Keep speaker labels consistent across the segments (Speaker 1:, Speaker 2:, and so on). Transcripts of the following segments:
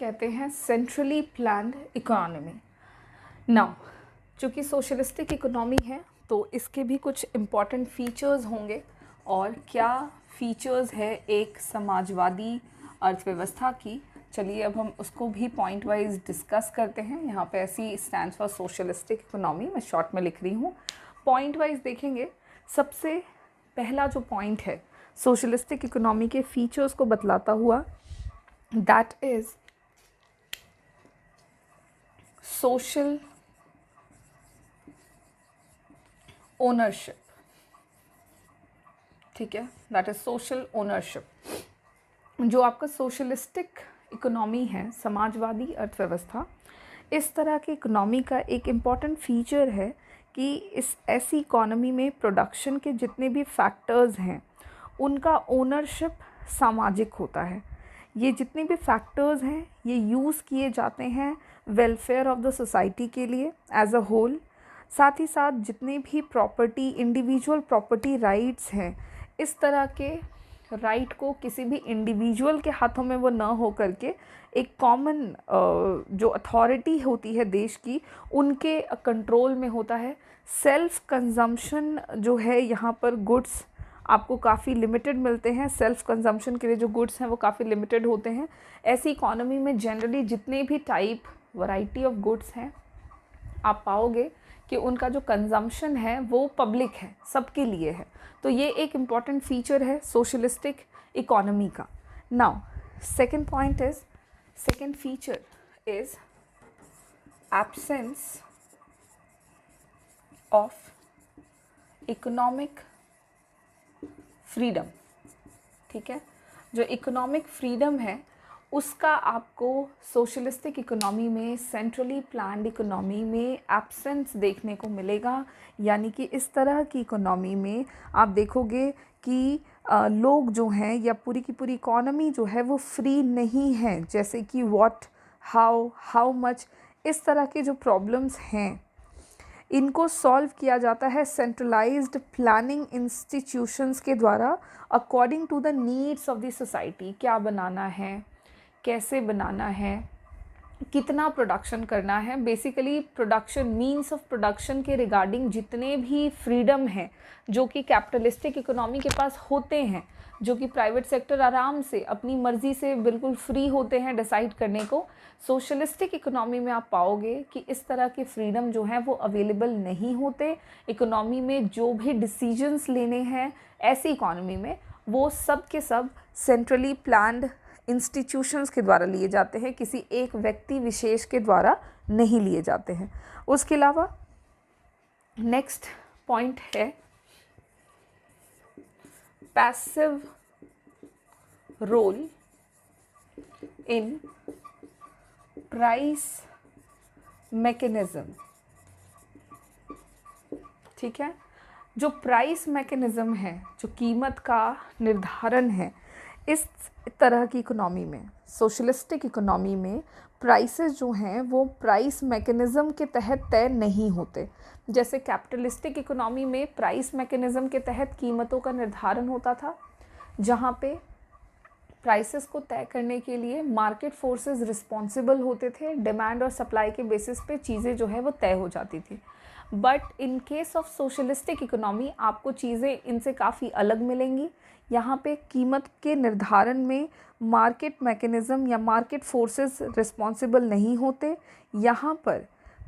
Speaker 1: कहते हैं centrally planned economy. Now चूँकि सोशलिस्टिक इकोनॉमी है तो इसके भी कुछ इम्पॉर्टेंट फीचर्स होंगे। और क्या फीचर्स है एक समाजवादी अर्थव्यवस्था की, चलिए अब हम उसको भी पॉइंट वाइज डिस्कस करते हैं। यहाँ पे ऐसी स्टैंड्स फॉर सोशलिस्टिक इकोनॉमी, मैं शॉर्ट में लिख रही हूँ। पॉइंट वाइज देखेंगे। सबसे पहला जो पॉइंट है सोशलिस्टिक इकोनॉमी के फीचर्स को बतलाता हुआ, दैट इज सोशल ओनरशिप। ठीक है, दैट इज सोशल ओनरशिप। जो आपका सोशलिस्टिक इकोनॉमी है, समाजवादी अर्थव्यवस्था, इस तरह की इकोनॉमी का एक इम्पॉर्टेंट फीचर है कि इस ऐसी इकोनॉमी में प्रोडक्शन के जितने भी फैक्टर्स हैं उनका ओनरशिप सामाजिक होता है। ये जितने भी फैक्टर्स हैं ये यूज़ किए जाते हैं वेलफेयर ऑफ द सोसाइटी के लिए एज अ होल। साथ ही साथ जितने भी प्रॉपर्टी, इंडिविजुअल प्रॉपर्टी राइट्स हैं, इस तरह के राइट को किसी भी इंडिविजुअल के हाथों में वो ना हो करके एक कॉमन जो अथॉरिटी होती है देश की, उनके कंट्रोल में होता है। सेल्फ कंजम्पशन जो है यहाँ पर गुड्स आपको काफ़ी लिमिटेड मिलते हैं। सेल्फ कंजम्पशन के लिए जो गुड्स हैं वो काफ़ी लिमिटेड होते हैं। ऐसी इकोनॉमी में जनरली जितने भी टाइप वैरायटी ऑफ गुड्स हैं आप पाओगे कि उनका जो कंजम्पशन है वो पब्लिक है, सबके लिए है। तो ये एक इम्पॉर्टेंट फीचर है सोशलिस्टिक इकोनॉमी का। Now second point is, second feature is absence of economic freedom. ठीक है, जो इकोनॉमिक फ्रीडम है उसका आपको सोशलिस्टिक इकोनॉमी में, सेंट्रली प्लान्ड इकोनॉमी में एब्सेंस देखने को मिलेगा। यानी कि इस तरह की इकोनॉमी में आप देखोगे कि लोग जो हैं या पूरी की पूरी इकोनॉमी जो है वो फ्री नहीं है। जैसे कि व्हाट, हाउ मच, इस तरह के जो प्रॉब्लम्स हैं इनको सॉल्व किया जाता है सेंट्रलाइज्ड प्लानिंग इंस्टीट्यूशंस के द्वारा according to the needs of the society. क्या बनाना है, कैसे बनाना है, कितना प्रोडक्शन करना है, basically production, means of production के रिगार्डिंग जितने भी फ्रीडम हैं जो कि कैपिटलिस्टिक इकोनॉमी के पास होते हैं, जो कि प्राइवेट सेक्टर आराम से अपनी मर्ज़ी से बिल्कुल फ्री होते हैं डिसाइड करने को, सोशलिस्टिक इकोनॉमी में आप पाओगे कि इस तरह के फ्रीडम जो हैं वो अवेलेबल नहीं होते। इकोनॉमी में जो भी डिसीजंस लेने हैं ऐसी इकोनॉमी में वो सब के सब सेंट्रली प्लान्ड इंस्टीट्यूशंस के द्वारा लिए जाते हैं, किसी एक व्यक्ति विशेष के द्वारा नहीं लिए जाते हैं। उसके अलावा नेक्स्ट पॉइंट है passive role in price mechanism. ठीक है, जो प्राइस मैकेनिज्म है, जो कीमत का निर्धारण है, इस तरह की इकोनॉमी में, सोशलिस्टिक इकोनॉमी में प्राइसेस जो हैं वो प्राइस मैकेनिज्म के तहत तय नहीं होते। जैसे कैपिटलिस्टिक इकोनॉमी में प्राइस मैकेनिज्म के तहत कीमतों का निर्धारण होता था, जहाँ पे प्राइसेस को तय करने के लिए मार्केट फोर्सेस रिस्पॉन्सिबल होते थे। डिमांड और सप्लाई के बेसिस पे चीज़ें जो है वो तय हो जाती थी। But in case of socialistic economy आपको चीज़ें इनसे काफ़ी अलग मिलेंगी। यहाँ पे कीमत के निर्धारण में मार्केट मैकेनिज़्म या मार्केट फोर्सेस रिस्पॉन्सिबल नहीं होते। यहाँ पर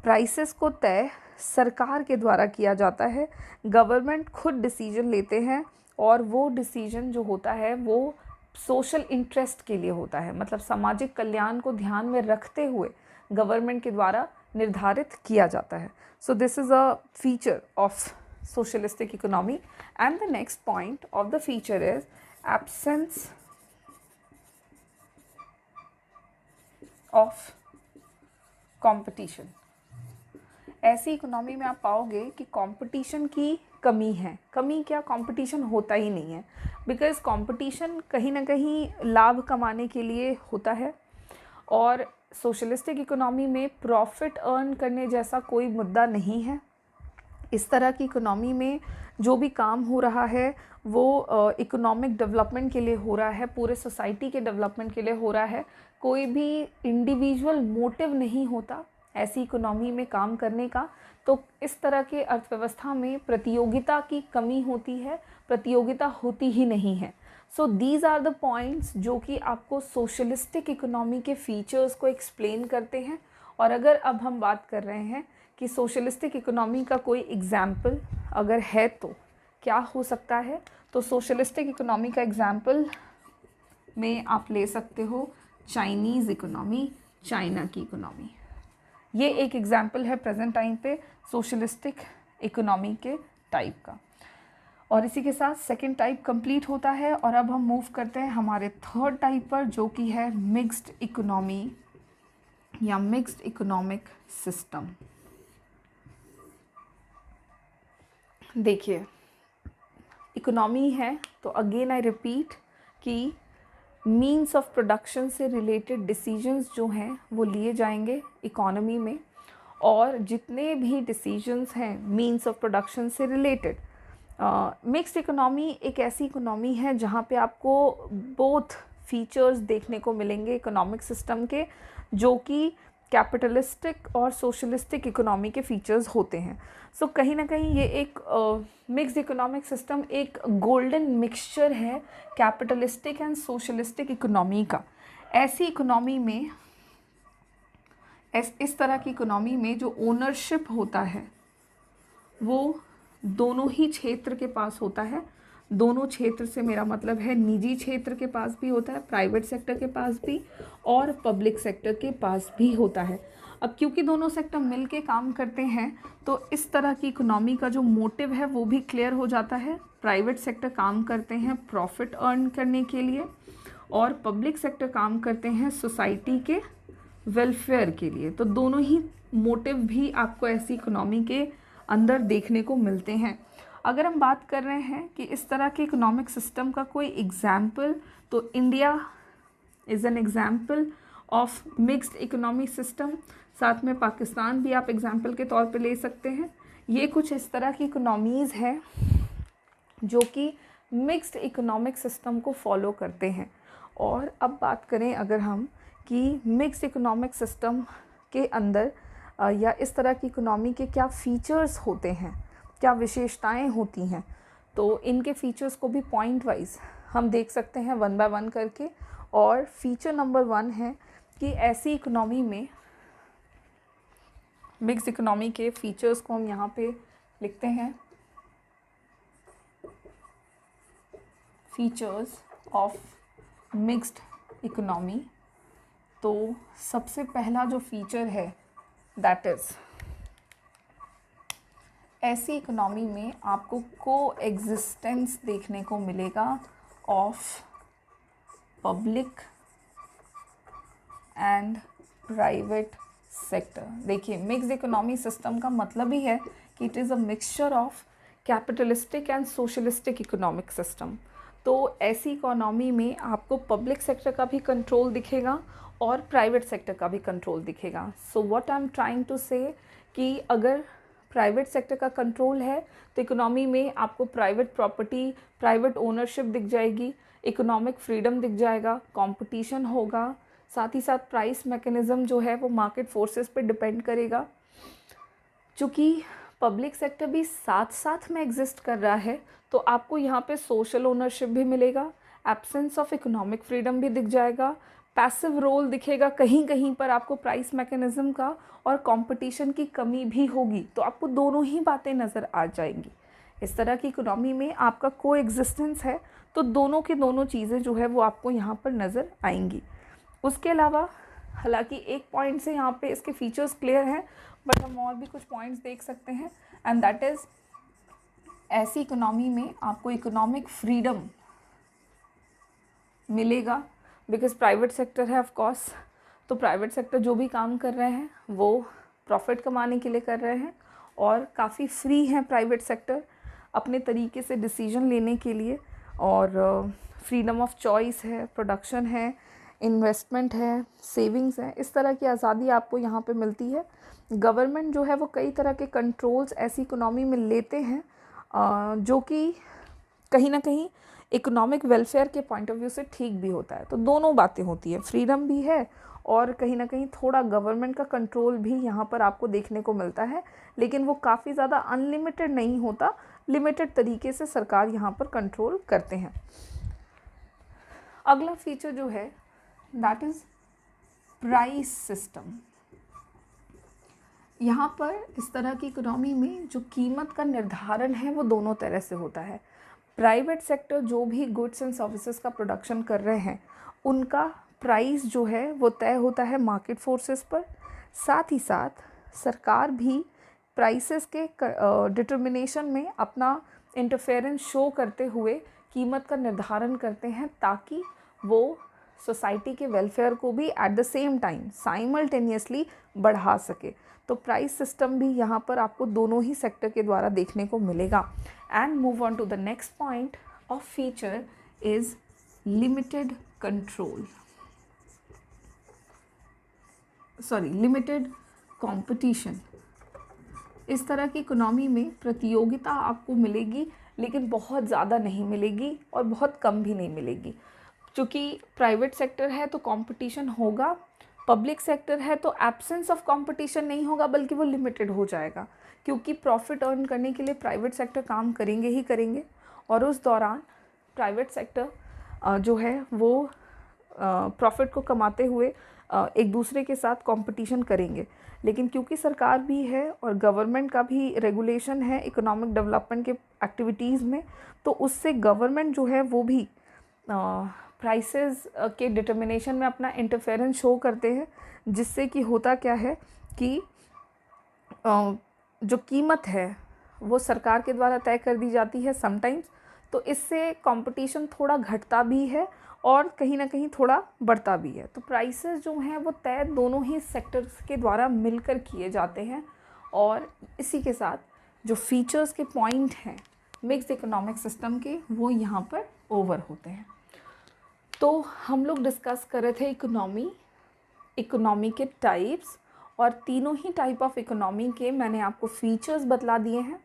Speaker 1: प्राइसेस को तय सरकार के द्वारा किया जाता है। गवर्नमेंट खुद डिसीजन लेते हैं और वो डिसीजन जो होता है वो सोशल इंटरेस्ट के लिए होता है, मतलब सामाजिक कल्याण को ध्यान में रखते हुए गवर्नमेंट के द्वारा निर्धारित किया जाता है। So this is a feature of socialistic economy. And the next point of the feature is absence of competition. ऐसी इकोनॉमी में आप पाओगे कि कंपटीशन की कमी है। कमी क्या, कंपटीशन होता ही नहीं है, बिकॉज कंपटीशन कहीं ना कहीं लाभ कमाने के लिए होता है। और सोशलिस्टिक इकोनॉमी में प्रॉफिट अर्न करने जैसा कोई मुद्दा नहीं है। इस तरह की इकोनॉमी में जो भी काम हो रहा है वो इकोनॉमिक डेवलपमेंट के लिए हो रहा है, पूरे सोसाइटी के डेवलपमेंट के लिए हो रहा है। कोई भी इंडिविजुअल मोटिव नहीं होता ऐसी इकोनॉमी में काम करने का, तो इस तरह के अर्थव्यवस्था में प्रतियोगिता की कमी होती है, प्रतियोगिता होती ही नहीं है। So these are the points जो कि आपको सोशलिस्टिक इकोनॉमी के फीचर्स को एक्सप्लेन करते हैं। और अगर अब हम बात कर रहे हैं कि सोशलिस्टिक इकोनॉमी का कोई एग्जाम्पल अगर है तो क्या हो सकता है, तो सोशलिस्टिक इकोनॉमी का एग्जाम्पल में आप ले सकते हो चाइनीज़ इकोनॉमी, चाइना की इकोनॉमी। ये एक एग्जाम्पल है प्रेजेंट टाइम पे सोशलिस्टिक इकोनॉमी के टाइप का। और इसी के साथ सेकंड टाइप कंप्लीट होता है और अब हम मूव करते हैं हमारे थर्ड टाइप पर, जो कि है मिक्स्ड इकोनॉमी या मिक्स्ड इकोनॉमिक सिस्टम। देखिए, इकोनॉमी है तो अगेन आई रिपीट कि मीन्स ऑफ प्रोडक्शन से रिलेटेड डिसीजंस जो हैं वो लिए जाएंगे इकोनॉमी में, और जितने भी डिसीजंस हैं मीन्स ऑफ प्रोडक्शन से रिलेटेड। मिक्स्ड इकोनॉमी एक ऐसी इकोनॉमी है जहाँ पे आपको बोथ फीचर्स देखने को मिलेंगे इकोनॉमिक सिस्टम के, जो कि कैपिटलिस्टिक और सोशलिस्टिक इकोनॉमी के फीचर्स होते हैं। सो कहीं ना कहीं ये एक मिक्स्ड इकोनॉमिक सिस्टम एक गोल्डन मिक्सचर है कैपिटलिस्टिक एंड सोशलिस्टिक इकोनॉमी का। ऐसी इकोनॉमी में इस तरह की इकोनॉमी में जो ओनरशिप होता है वो दोनों ही क्षेत्र के पास होता है। दोनों क्षेत्र से मेरा मतलब है निजी क्षेत्र के पास भी होता है, प्राइवेट सेक्टर के पास भी, और पब्लिक सेक्टर के पास भी होता है। अब क्योंकि दोनों सेक्टर मिल के काम करते हैं तो इस तरह की इकोनॉमी का जो मोटिव है वो भी क्लियर हो जाता है। प्राइवेट सेक्टर काम करते हैं प्रॉफिट अर्न करने के लिए और पब्लिक सेक्टर काम करते हैं सोसाइटी के वेलफेयर के लिए। तो दोनों ही मोटिव भी आपको ऐसी इकोनॉमी के अंदर देखने को मिलते हैं। अगर हम बात कर रहे हैं कि इस तरह के इकोनॉमिक सिस्टम का कोई एग्जाम्पल, तो India is an example of mixed economic system. साथ में पाकिस्तान भी आप एग्जाम्पल के तौर पे ले सकते हैं। ये कुछ इस तरह की इकोनॉमीज़ हैं जो कि मिक्स्ड इकोनॉमिक सिस्टम को फॉलो करते हैं। और अब बात करें अगर हम कि मिक्स्ड इकोनॉमिक सिस्टम के अंदर या इस तरह की इकोनॉमी के क्या फ़ीचर्स होते हैं, क्या विशेषताएं होती हैं, तो इनके फ़ीचर्स को भी पॉइंट वाइज हम देख सकते हैं वन बाय वन करके। और फीचर नंबर 1 है कि ऐसी इकोनॉमी में मिक्स्ड इकोनॉमी के फीचर्स को हम यहाँ पे लिखते हैं, फीचर्स ऑफ मिक्स्ड इकोनॉमी। तो सबसे पहला जो फीचर है दैट इज़, ऐसी इकोनॉमी में आपको को एग्जिस्टेंस देखने को मिलेगा of public and private sector. देखिए, मिक्स्ड इकोनॉमी सिस्टम का मतलब ही है कि it is a mixture of capitalistic and socialistic economic system. तो ऐसी इकोनॉमी में आपको पब्लिक सेक्टर का भी कंट्रोल दिखेगा और प्राइवेट सेक्टर का भी कंट्रोल दिखेगा। So what I am trying to say कि अगर प्राइवेट सेक्टर का कंट्रोल है तो इकोनॉमी में आपको प्राइवेट प्रॉपर्टी, प्राइवेट ओनरशिप दिख जाएगी, इकोनॉमिक फ्रीडम दिख जाएगा, कंपटीशन होगा, साथ ही साथ प्राइस मैकेनिज़्म जो है वो मार्केट फोर्सेस पे डिपेंड करेगा। चूँकि पब्लिक सेक्टर भी साथ साथ में एग्जिस्ट कर रहा है तो आपको यहाँ पे सोशल ओनरशिप भी मिलेगा, एब्सेंस ऑफ इकोनॉमिक फ्रीडम भी दिख जाएगा, पैसिव रोल दिखेगा कहीं कहीं पर आपको प्राइस मैकेनिज़्म का, और कंपटीशन की कमी भी होगी। तो आपको दोनों ही बातें नज़र आ जाएंगी। इस तरह की इकोनॉमी में आपका को एग्जिस्टेंस है तो दोनों की दोनों चीज़ें जो है वो आपको यहाँ पर नज़र आएंगी। उसके अलावा हालांकि एक पॉइंट से यहाँ पे इसके फीचर्स क्लियर हैं, बट हम और भी कुछ पॉइंट्स देख सकते हैं, एंड दैट इज़ ऐसी इकोनॉमी में आपको इकोनॉमिक फ्रीडम मिलेगा, बिकॉज प्राइवेट सेक्टर है ऑफ कोर्स। तो प्राइवेट सेक्टर जो भी काम कर रहे हैं वो प्रॉफिट कमाने के लिए कर रहे हैं और काफ़ी फ्री हैं प्राइवेट सेक्टर अपने तरीके से डिसीजन लेने के लिए, और फ्रीडम ऑफ चॉइस है, प्रोडक्शन है, इन्वेस्टमेंट है, सेविंग्स है, इस तरह की आज़ादी आपको यहाँ पे मिलती है। गवर्नमेंट जो है वो कई तरह के कंट्रोल्स ऐसी इकोनॉमी में लेते हैं जो कि कहीं ना कहीं इकोनॉमिक वेलफेयर के पॉइंट ऑफ व्यू से ठीक भी होता है। तो दोनों बातें होती हैं, फ्रीडम भी है और कहीं ना कहीं थोड़ा गवर्नमेंट का कंट्रोल भी यहाँ पर आपको देखने को मिलता है, लेकिन वो काफ़ी ज़्यादा अनलिमिटेड नहीं होता, लिमिटेड तरीके से सरकार यहाँ पर कंट्रोल करते हैं। अगला फीचर जो है दैट इज़ प्राइस सिस्टम। यहाँ पर इस तरह की इकोनॉमी में जो कीमत का निर्धारण है वो दोनों तरह से होता है। प्राइवेट सेक्टर जो भी गुड्स एंड सर्विसेज का प्रोडक्शन कर रहे हैं उनका प्राइस जो है वो तय होता है मार्केट फोर्सेस पर। साथ ही साथ सरकार भी प्राइसेस के डिटर्मिनेशन में अपना इंटरफेरेंस शो करते हुए कीमत का निर्धारण करते हैं ताकि वो सोसाइटी के वेलफेयर को भी at the same time simultaneously बढ़ा सके। तो प्राइस सिस्टम भी यहाँ पर आपको दोनों ही सेक्टर के द्वारा देखने को मिलेगा। And move on to the next point of feature is limited control, limited competition. इस तरह की इकोनॉमी में प्रतियोगिता आपको मिलेगी लेकिन बहुत ज़्यादा नहीं मिलेगी और बहुत कम भी नहीं मिलेगी। क्योंकि प्राइवेट सेक्टर है तो कंपटीशन होगा, पब्लिक सेक्टर है तो एब्सेंस ऑफ कंपटीशन नहीं होगा बल्कि वो लिमिटेड हो जाएगा, क्योंकि प्रॉफिट अर्न करने के लिए प्राइवेट सेक्टर काम करेंगे ही करेंगे और उस दौरान प्राइवेट सेक्टर जो है वो प्रॉफिट को कमाते हुए एक दूसरे के साथ कंपटीशन करेंगे। लेकिन क्योंकि सरकार भी है और गवर्नमेंट का भी रेगुलेशन है इकोनॉमिक डेवलपमेंट के एक्टिविटीज़ में, तो उससे गवर्नमेंट जो है वो भी प्राइसेस के डिटर्मिनेशन में अपना इंटरफेरेंस शो करते हैं, जिससे कि होता क्या है कि जो कीमत है वो सरकार के द्वारा तय कर दी जाती है समटाइम्स। तो इससे कंपटीशन थोड़ा घटता भी है और कहीं ना कहीं थोड़ा बढ़ता भी है। तो प्राइसेस जो हैं वो तय दोनों ही सेक्टर्स के द्वारा मिलकर किए जाते हैं और इसी के साथ जो फीचर्स के पॉइंट हैं मिक्स्ड इकोनॉमिक सिस्टम के वो यहाँ पर ओवर होते हैं। तो हम लोग डिस्कस कर रहे थे इकोनॉमी के टाइप्स और तीनों ही टाइप ऑफ इकोनॉमी के मैंने आपको फीचर्स बतला दिए हैं।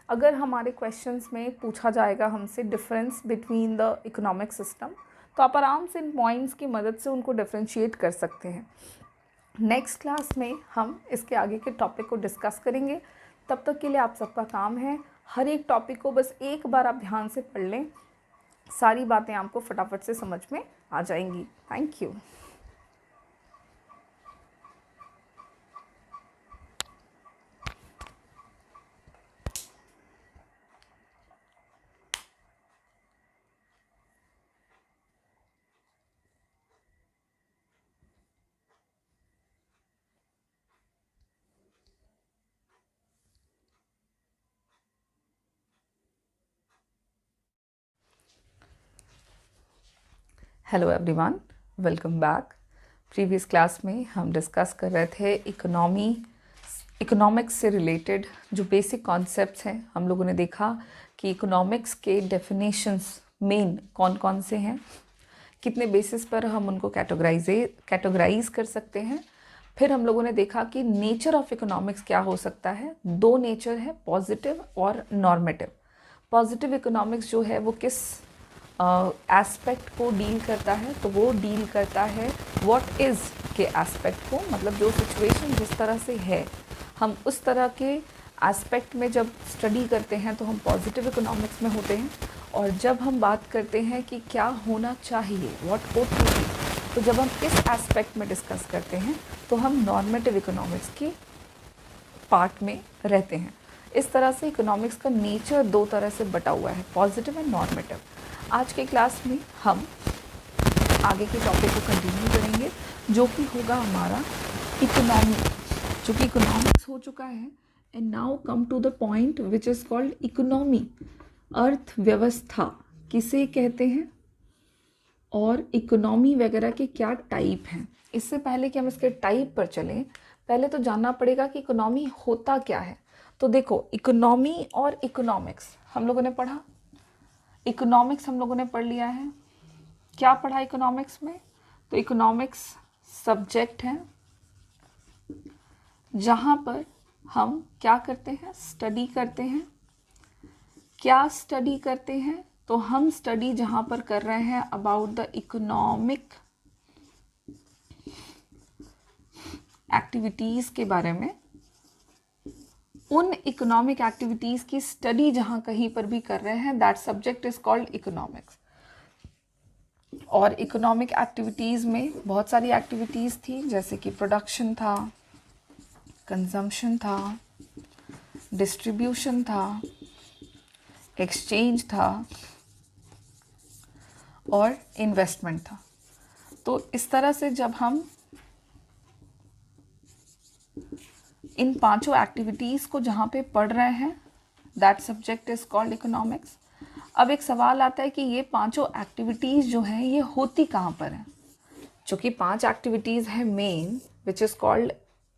Speaker 1: अगर हमारे क्वेश्चंस में पूछा जाएगा हमसे difference between the economic system तो आप आराम से इन पॉइंट्स की मदद से उनको डिफ्रेंशिएट कर सकते हैं। नेक्स्ट क्लास में हम इसके आगे के टॉपिक को डिस्कस करेंगे। तब तक के लिए आप सबका काम है हर एक टॉपिक को बस एक बार आप ध्यान से पढ़ लें, सारी बातें आपको फटाफट से समझ में आ जाएंगी। Thank you. Hello everyone, welcome back. Previous class में हम डिस्कस कर रहे थे इकोनॉमिक्स से रिलेटेड जो बेसिक कॉन्सेप्ट्स हैं। हम लोगों ने देखा कि इकोनॉमिक्स के डेफिनेशंस मेन कौन कौन से हैं, कितने बेसिस पर हम उनको कैटेगराइज कर सकते हैं। फिर हम लोगों ने देखा कि नेचर ऑफ इकोनॉमिक्स क्या हो सकता है। दो नेचर है, पॉजिटिव और नॉर्मेटिव। पॉजिटिव इकोनॉमिक्स जो है वो किस एस्पेक्ट को डील करता है, तो वो डील करता है व्हाट इज़ के एस्पेक्ट को, मतलब जो सिचुएशन जिस तरह से है हम उस तरह के एस्पेक्ट में जब स्टडी करते हैं तो हम पॉजिटिव इकोनॉमिक्स में होते हैं। और जब हम बात करते हैं कि क्या होना चाहिए, व्हाट ought to be, तो जब हम इस एस्पेक्ट में डिस्कस करते हैं तो हम नॉर्मेटिव इकोनॉमिक्स के पार्ट में रहते हैं। इस तरह से इकोनॉमिक्स का नेचर दो तरह से बटा हुआ है, पॉजिटिव एंड नॉर्मेटिव। आज के क्लास में हम आगे के टॉपिक को कंटिन्यू करेंगे जो कि होगा हमारा इकोनॉमी, जो कि इकोनॉमिक्स हो चुका है। And now come to the point which is called economy. अर्थव्यवस्था किसे कहते हैं और इकोनॉमी वगैरह के क्या टाइप हैं। इससे पहले कि हम इसके टाइप पर चलें, पहले तो जानना पड़ेगा कि इकोनॉमी होता क्या है। तो देखो, इकोनॉमी और इकोनॉमिक्स हम लोगों ने पढ़ा। इकोनॉमिक्स हम लोगों ने पढ़ लिया है। क्या पढ़ा इकोनॉमिक्स में? तो इकोनॉमिक्स सब्जेक्ट है जहाँ पर हम क्या करते हैं, स्टडी करते हैं। क्या स्टडी करते हैं? तो हम स्टडी जहाँ पर कर रहे हैं अबाउट द इकोनॉमिक एक्टिविटीज़ के बारे में, उन इकोनॉमिक एक्टिविटीज़ की स्टडी जहाँ कहीं पर भी कर रहे हैं, that subject is called economics. और इकोनॉमिक एक्टिविटीज़ में बहुत सारी एक्टिविटीज़ थी, जैसे कि प्रोडक्शन था, कंजम्पशन था, डिस्ट्रीब्यूशन था, एक्सचेंज था और इन्वेस्टमेंट था। तो इस तरह से जब हम इन पांचों एक्टिविटीज़ को जहाँ पे पढ़ रहे हैं, that subject is called economics. अब एक सवाल आता है कि ये पांचों एक्टिविटीज़ जो हैं ये होती कहाँ पर हैं। चूँकि 5 एक्टिविटीज़ है main, which is called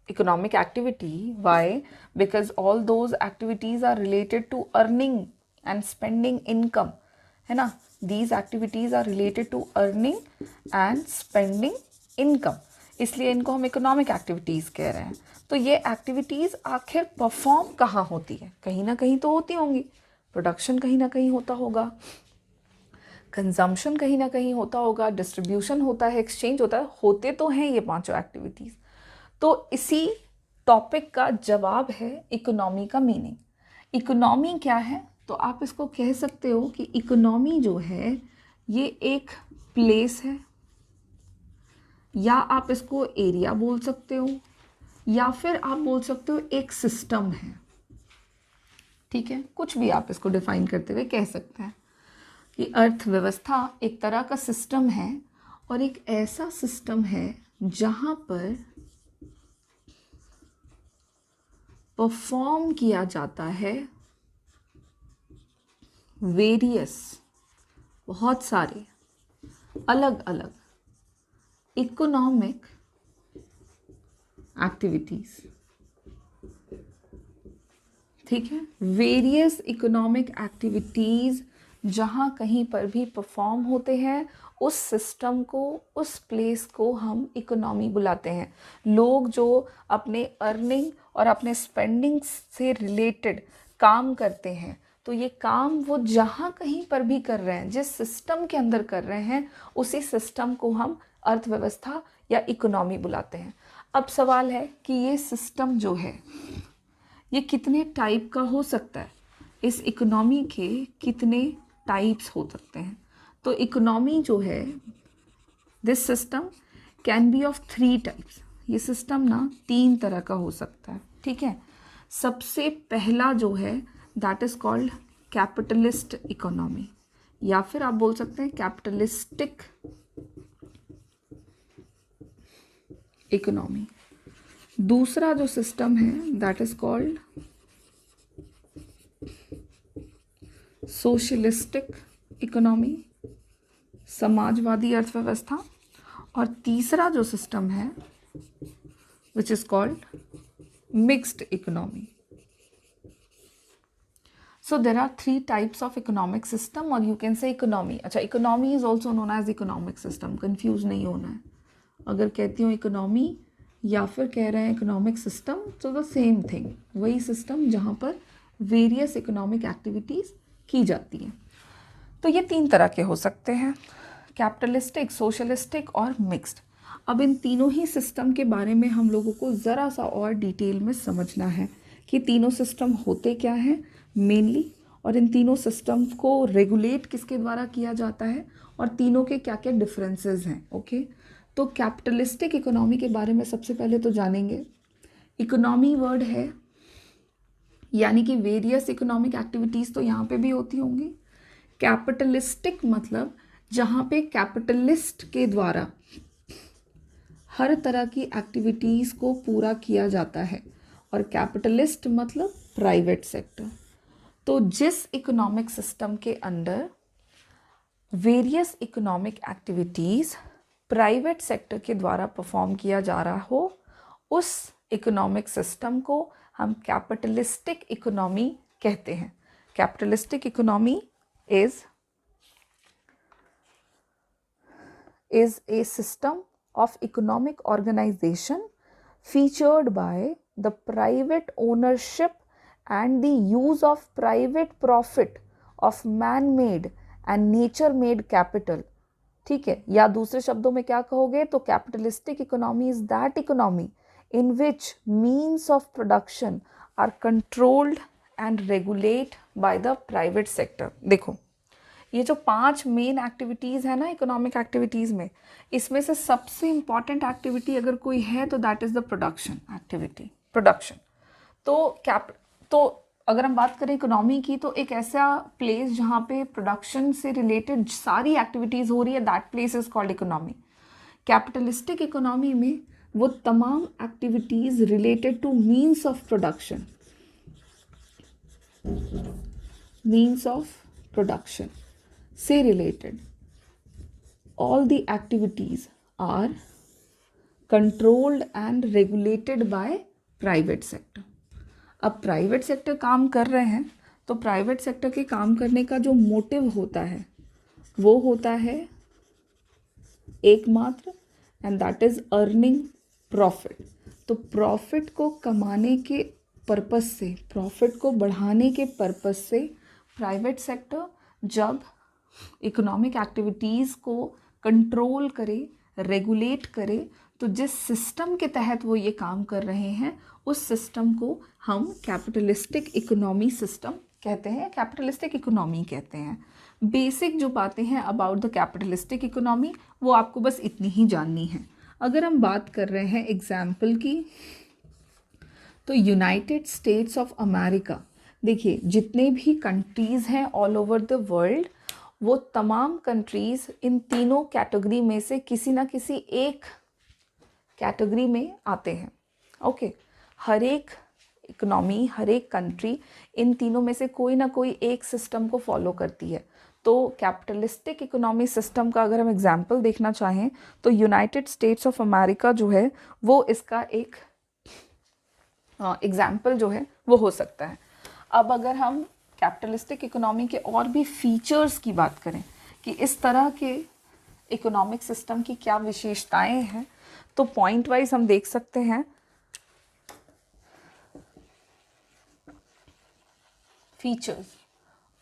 Speaker 1: economic activity. Why? Because all those activities are related to earning and spending income, है ना। These activities are related to earning and spending income, इसलिए इनको हम इकोनॉमिक एक्टिविटीज़ कह रहे हैं। तो ये एक्टिविटीज़ आखिर परफॉर्म कहाँ होती है? कहीं ना कहीं तो होती होंगी। प्रोडक्शन कहीं ना कहीं होता होगा, कंजम्पशन कहीं ना कहीं होता होगा, डिस्ट्रीब्यूशन होता है, एक्सचेंज होता है, होते तो हैं ये पांचों एक्टिविटीज़। तो इसी टॉपिक का जवाब है इकोनॉमी का मीनिंग। इकोनॉमी क्या है? तो आप इसको कह सकते हो कि इकोनॉमी जो है ये एक प्लेस है, या आप इसको एरिया बोल सकते हो, या फिर आप बोल सकते हो एक सिस्टम है। ठीक है, कुछ भी आप इसको डिफाइन करते हुए कह सकते हैं कि अर्थव्यवस्था एक तरह का सिस्टम है, और एक ऐसा सिस्टम है जहाँ पर परफॉर्म किया जाता है वेरियस, बहुत सारे अलग अलग इकोनॉमिक एक्टिविटीज़। ठीक है, वेरियस इकोनॉमिक एक्टिविटीज़ जहाँ कहीं पर भी परफॉर्म होते हैं, उस सिस्टम को, उस प्लेस को हम इकोनॉमी बुलाते हैं। लोग जो अपने अर्निंग और अपने स्पेंडिंग से रिलेटेड काम करते हैं, तो ये काम वो जहाँ कहीं पर भी कर रहे हैं, जिस सिस्टम के अंदर कर रहे हैं, उसी सिस्टम को हम अर्थव्यवस्था या इकोनॉमी बुलाते हैं। अब सवाल है कि ये सिस्टम जो है ये कितने टाइप का हो सकता है, इस इकोनॉमी के कितने टाइप्स हो सकते हैं। तो इकोनॉमी जो है, this system can be of 3 types. ये सिस्टम ना 3 तरह का हो सकता है। ठीक है, सबसे पहला जो है that is called capitalist economy, या फिर आप बोल सकते हैं कैपिटलिस्टिक इकोनॉमी। दूसरा जो सिस्टम है that is called socialistic economy, समाजवादी अर्थव्यवस्था। और तीसरा जो सिस्टम है which is called mixed economy. So there are 3 types of economic system, और यू कैन से इकोनॉमी। अच्छा, economy is also known as economic system, confuse नहीं होना है। अगर कहती हूँ इकोनॉमी या फिर कह रहे हैं इकोनॉमिक सिस्टम, तो द सेम थिंग, वही सिस्टम जहाँ पर वेरियस इकोनॉमिक एक्टिविटीज़ की जाती हैं। तो ये 3 तरह के हो सकते हैं, कैपिटलिस्टिक, सोशलिस्टिक और मिक्स्ड। अब इन तीनों ही सिस्टम के बारे में हम लोगों को ज़रा सा और डिटेल में समझना है कि तीनों सिस्टम होते क्या हैं मेनली, और इन तीनों सिस्टम को रेगुलेट किसके द्वारा किया जाता है, और तीनों के क्या क्या डिफरेंसेस हैं। ओके, तो कैपिटलिस्टिक इकोनॉमी के बारे में सबसे पहले तो जानेंगे। इकोनॉमी वर्ड है, यानी कि वेरियस इकोनॉमिक एक्टिविटीज़ तो यहाँ पे भी होती होंगी। कैपिटलिस्टिक मतलब जहाँ पे कैपिटलिस्ट के द्वारा हर तरह की एक्टिविटीज़ को पूरा किया जाता है, और कैपिटलिस्ट मतलब प्राइवेट सेक्टर। तो जिस इकोनॉमिक सिस्टम के अंदर various economic activities private sector के द्वारा परफॉर्म किया जा रहा हो, उस इकोनॉमिक सिस्टम को हम कैपिटलिस्टिक इकोनॉमी कहते हैं। Capitalistic economy is a system of economic organization featured by the private ownership and the use of private profit of man-made and nature made capital, ठीक है, या दूसरे शब्दों में क्या कहोगे तो capitalistic economy is that economy in which means of production are controlled and regulate by the private sector. देखो ये जो 5 मेन एक्टिविटीज़ है ना इकोनॉमिक एक्टिविटीज़ में, इसमें से सबसे इम्पॉर्टेंट एक्टिविटी अगर कोई है तो that is the production activity, production. तो अगर हम बात करें इकोनॉमी की, तो एक ऐसा प्लेस जहाँ पे प्रोडक्शन से रिलेटेड सारी एक्टिविटीज़ हो रही है, that place is called economy. Capitalistic economy में वो तमाम activities related two means of production, means of production से related all the activities are controlled and regulated by private sector। अब प्राइवेट सेक्टर काम कर रहे हैं तो प्राइवेट सेक्टर के काम करने का जो मोटिव होता है वो होता है एकमात्र, and that is earning profit. तो प्रॉफिट को कमाने के पर्पस से, प्रॉफिट को बढ़ाने के पर्पस से प्राइवेट सेक्टर जब इकोनॉमिक एक्टिविटीज़ को कंट्रोल करे, रेगुलेट करे, तो जिस सिस्टम के तहत वो ये काम कर रहे हैं उस सिस्टम को हम कैपिटलिस्टिक इकोनॉमी सिस्टम कहते हैं, कैपिटलिस्टिक इकोनॉमी कहते हैं। बेसिक जो बातें हैं अबाउट द कैपिटलिस्टिक इकोनॉमी वो आपको बस इतनी ही जाननी है। अगर हम बात कर रहे हैं एग्जाम्पल की, तो यूनाइटेड स्टेट्स ऑफ अमेरिका, देखिए जितने भी कंट्रीज़ हैं ऑल ओवर द वर्ल्ड, वो तमाम कंट्रीज़ इन तीनों कैटेगरी में से किसी ना किसी एक कैटेगरी में आते हैं। ओके, हर एक इकोनॉमी, हर एक कंट्री इन तीनों में से कोई ना कोई एक सिस्टम को फॉलो करती है। तो कैपिटलिस्टिक इकोनॉमी सिस्टम का अगर हम एग्जांपल देखना चाहें तो यूनाइटेड स्टेट्स ऑफ अमेरिका जो है वो इसका एक एग्जाम्पल जो है वो हो सकता है। अब अगर हम कैपिटलिस्टिक इकोनॉमी के और भी फीचर्स की बात करें कि इस तरह के इकोनॉमिक सिस्टम की क्या विशेषताएं हैं, तो पॉइंट वाइज हम देख सकते हैं। फीचर्स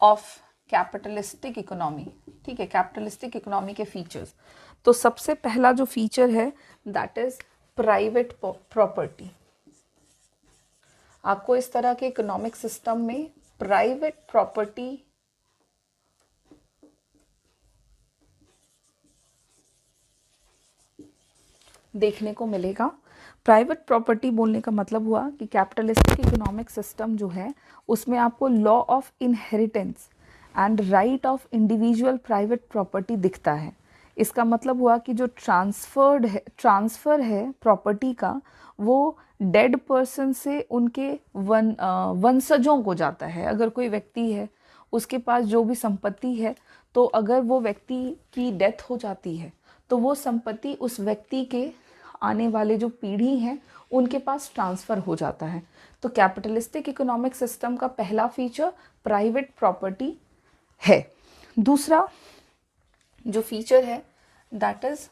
Speaker 1: ऑफ कैपिटलिस्टिक इकोनॉमी, ठीक है, कैपिटलिस्टिक इकोनॉमी के फीचर्स। तो सबसे पहला जो फीचर है दैट इज प्राइवेट प्रॉपर्टी। आपको इस तरह के इकोनॉमिक सिस्टम में प्राइवेट प्रॉपर्टी देखने को मिलेगा। प्राइवेट प्रॉपर्टी बोलने का मतलब हुआ कि कैपिटलिस्टिक इकोनॉमिक सिस्टम जो है उसमें आपको law of inheritance and right of individual private property दिखता है। इसका मतलब हुआ कि जो ट्रांसफ़र है प्रॉपर्टी का, वो डेड पर्सन से उनके वंशजों को जाता है। अगर कोई व्यक्ति है उसके पास जो भी संपत्ति है, तो अगर वो व्यक्ति की डेथ हो जाती है तो वो संपत्ति उस व्यक्ति के आने वाले जो पीढ़ी हैं उनके पास ट्रांसफ़र हो जाता है। तो कैपिटलिस्टिक इकोनॉमिक सिस्टम का पहला फीचर प्राइवेट प्रॉपर्टी है। दूसरा जो फीचर है that is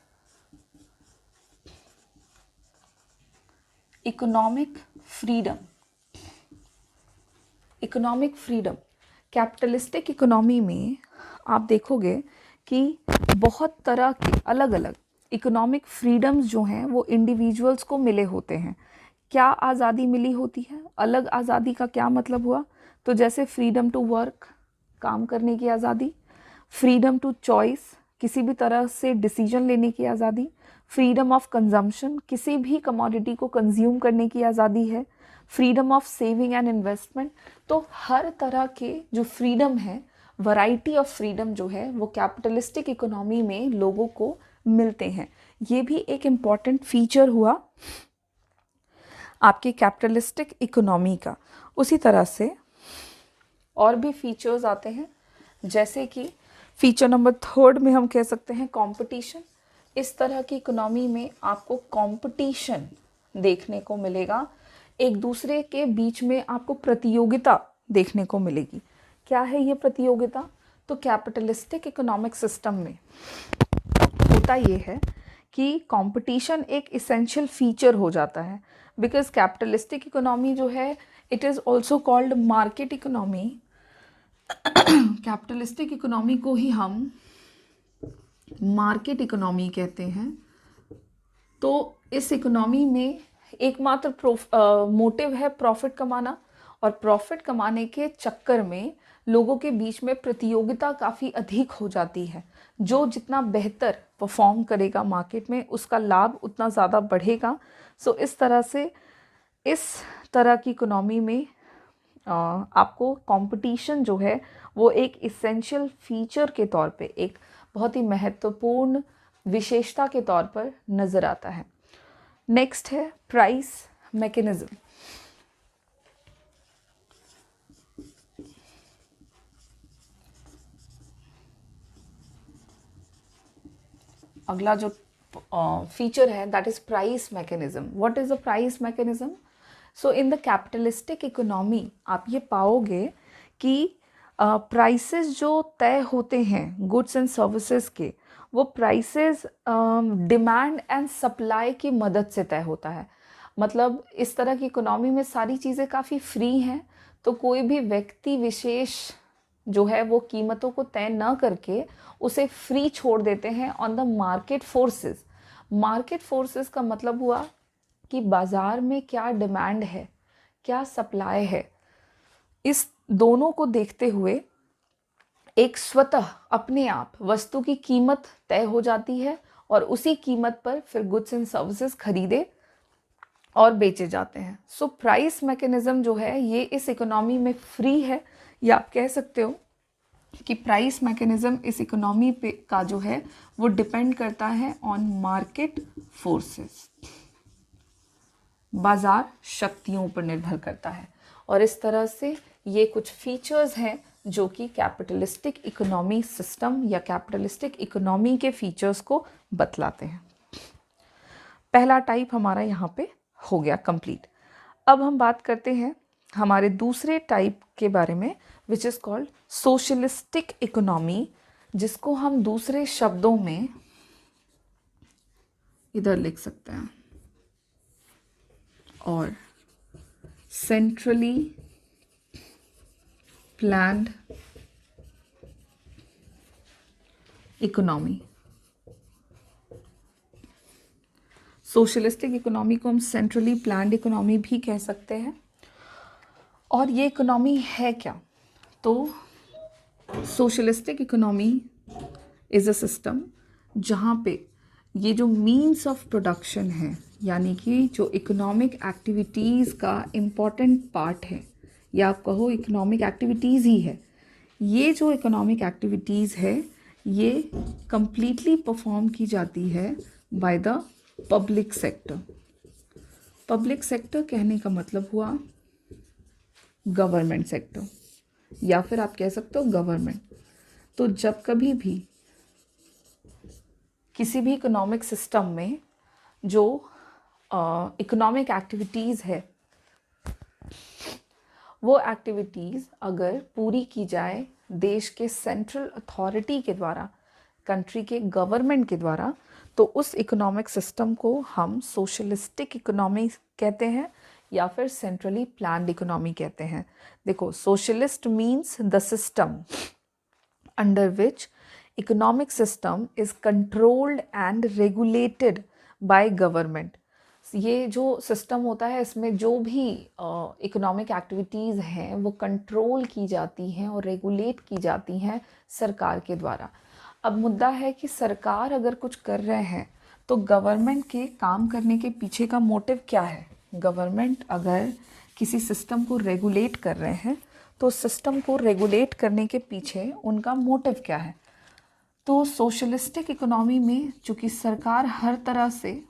Speaker 1: economic freedom. Economic freedom capitalistic economy में आप देखोगे कि बहुत तरह के अलग अलग इकोनॉमिक फ्रीडम्स जो हैं वो इंडिविजुअल्स को मिले होते हैं। क्या आज़ादी मिली होती है? अलग आज़ादी का क्या मतलब हुआ? तो जैसे फ्रीडम टू वर्क, काम करने की आज़ादी, फ्रीडम टू चॉइस, किसी भी तरह से डिसीजन लेने की आज़ादी, फ्रीडम ऑफ कंजम्पशन, किसी भी कमोडिटी को कंज्यूम करने की आज़ादी है, freedom of saving and investment. तो हर तरह के जो फ्रीडम है, वैरायटी ऑफ फ्रीडम जो है वो कैपिटलिस्टिक इकोनॉमी में लोगों को मिलते हैं। ये भी एक इम्पॉर्टेंट फीचर हुआ आपकी कैपिटलिस्टिक इकोनॉमी का। उसी तरह से और भी फीचर्स आते हैं, जैसे कि फीचर नंबर 3 में हम कह सकते हैं कंपटीशन। इस तरह की इकोनॉमी में आपको कंपटीशन देखने को मिलेगा, एक दूसरे के बीच में आपको प्रतियोगिता देखने को मिलेगी। क्या है ये प्रतियोगिता? तो कैपिटलिस्टिक इकोनॉमिक सिस्टम में होता ये है कि कंपटीशन एक इसेंशियल फीचर हो जाता है, बिकॉज कैपिटलिस्टिक इकोनॉमी जो है it is also called market economy, capitalistic economy को ही हम मार्केट इकोनॉमी कहते हैं। तो इस इकोनॉमी में एकमात्र मोटिव है प्रॉफिट कमाना, और प्रॉफिट कमाने के चक्कर में लोगों के बीच में प्रतियोगिता काफ़ी अधिक हो जाती है। जो जितना बेहतर परफॉर्म करेगा मार्केट में, उसका लाभ उतना ज़्यादा बढ़ेगा। सो इस तरह से इस तरह की इकोनॉमी में आपको कंपटीशन जो है वो एक इसेंशियल फीचर के तौर पे, एक बहुत ही महत्वपूर्ण विशेषता के तौर पर नज़र आता है। नेक्स्ट है प्राइस मैकेनिज्म। अगला जो फीचर है that is price mechanism. What is a price mechanism? So in the capitalistic economy आप ये पाओगे कि प्राइसेस जो तय होते हैं गुड्स एंड सर्विसेज के, वो प्राइसेस डिमांड एंड सप्लाई की मदद से तय होता है। मतलब इस तरह की इकोनॉमी में सारी चीज़ें काफ़ी फ्री हैं, तो कोई भी व्यक्ति विशेष जो है वो कीमतों को तय न करके उसे फ्री छोड़ देते हैं on the market forces. Market forces का मतलब हुआ कि बाज़ार में क्या डिमांड है, क्या सप्लाई है, इस दोनों को देखते हुए एक स्वतः अपने आप वस्तु की कीमत तय हो जाती है और उसी कीमत पर फिर गुड्स एंड सर्विसेज खरीदे और बेचे जाते हैं। सो प्राइस मैकेनिज्म जो है ये इस इकोनॉमी में फ्री है, या आप कह सकते हो कि प्राइस मैकेनिज्म इस इकोनॉमी पे का जो है वो डिपेंड करता है ऑन मार्केट फोर्सेस, बाजार शक्तियों पर निर्भर करता है। और इस तरह से ये कुछ फीचर्स हैं जो कि कैपिटलिस्टिक इकोनॉमी सिस्टम या कैपिटलिस्टिक इकोनॉमी के फीचर्स को बतलाते हैं। पहला टाइप हमारा यहाँ पे हो गया कंप्लीट। अब हम बात करते हैं हमारे दूसरे टाइप के बारे में, विच इज़ कॉल्ड सोशलिस्टिक इकोनॉमी, जिसको हम दूसरे शब्दों में इधर लिख सकते हैं और centrally planned economy. Socialistic economy को हम सेंट्रली प्लान्ड इकोनॉमी भी कह सकते हैं। और ये इकोनॉमी है क्या? तो socialistic economy is a system जहाँ पे ये जो मीन्स ऑफ प्रोडक्शन है, यानी कि जो इकोनॉमिक एक्टिविटीज़ का इम्पॉर्टेंट पार्ट है, या आप कहो इकोनॉमिक एक्टिविटीज़ ही है, ये जो इकोनॉमिक एक्टिविटीज़ है ये कंप्लीटली परफॉर्म की जाती है by the public sector. Public sector कहने का मतलब हुआ गवर्नमेंट सेक्टर, या फिर आप कह सकते हो गवर्नमेंट। तो जब कभी भी किसी भी इकोनॉमिक सिस्टम में जो इकोनॉमिक एक्टिविटीज़ है, वो एक्टिविटीज़ अगर पूरी की जाए देश के सेंट्रल अथॉरिटी के द्वारा, कंट्री के गवर्नमेंट के द्वारा, तो उस इकोनॉमिक सिस्टम को हम सोशलिस्टिक इकोनॉमी कहते हैं या फिर सेंट्रली प्लान्ड इकोनॉमी कहते हैं। देखो, socialist means the system under which economic system is controlled and regulated by government. ये जो सिस्टम होता है इसमें जो भी इकोनॉमिक एक्टिविटीज़ हैं वो कंट्रोल की जाती हैं और रेगुलेट की जाती हैं सरकार के द्वारा। अब मुद्दा है कि सरकार अगर कुछ कर रहे हैं तो गवर्नमेंट के काम करने के पीछे का मोटिव क्या है। गवर्नमेंट अगर किसी सिस्टम को रेगुलेट कर रहे हैं तो सिस्टम को रेगुलेट करने के पीछे उनका मोटिव क्या है। तो सोशलिस्टिक इकोनॉमी में चूँकि सरकार हर तरह से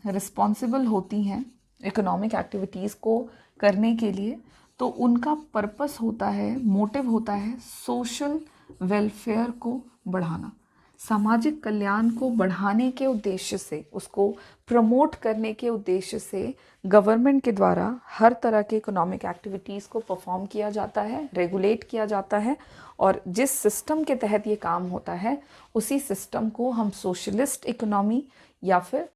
Speaker 1: रिस्पॉन्सिबल होती हैं इकोनॉमिक एक्टिविटीज़ को करने के लिए, तो उनका पर्पस होता है, मोटिव होता है सोशल वेलफेयर को बढ़ाना, सामाजिक कल्याण को बढ़ाने के उद्देश्य से, उसको प्रमोट करने के उद्देश्य से गवर्नमेंट के द्वारा हर तरह के इकोनॉमिक एक्टिविटीज़ को परफॉर्म किया जाता है, रेगुलेट किया जाता है, और जिस सिस्टम के तहत ये काम होता है उसी सिस्टम को हम सोशलिस्ट इकोनॉमी या फिर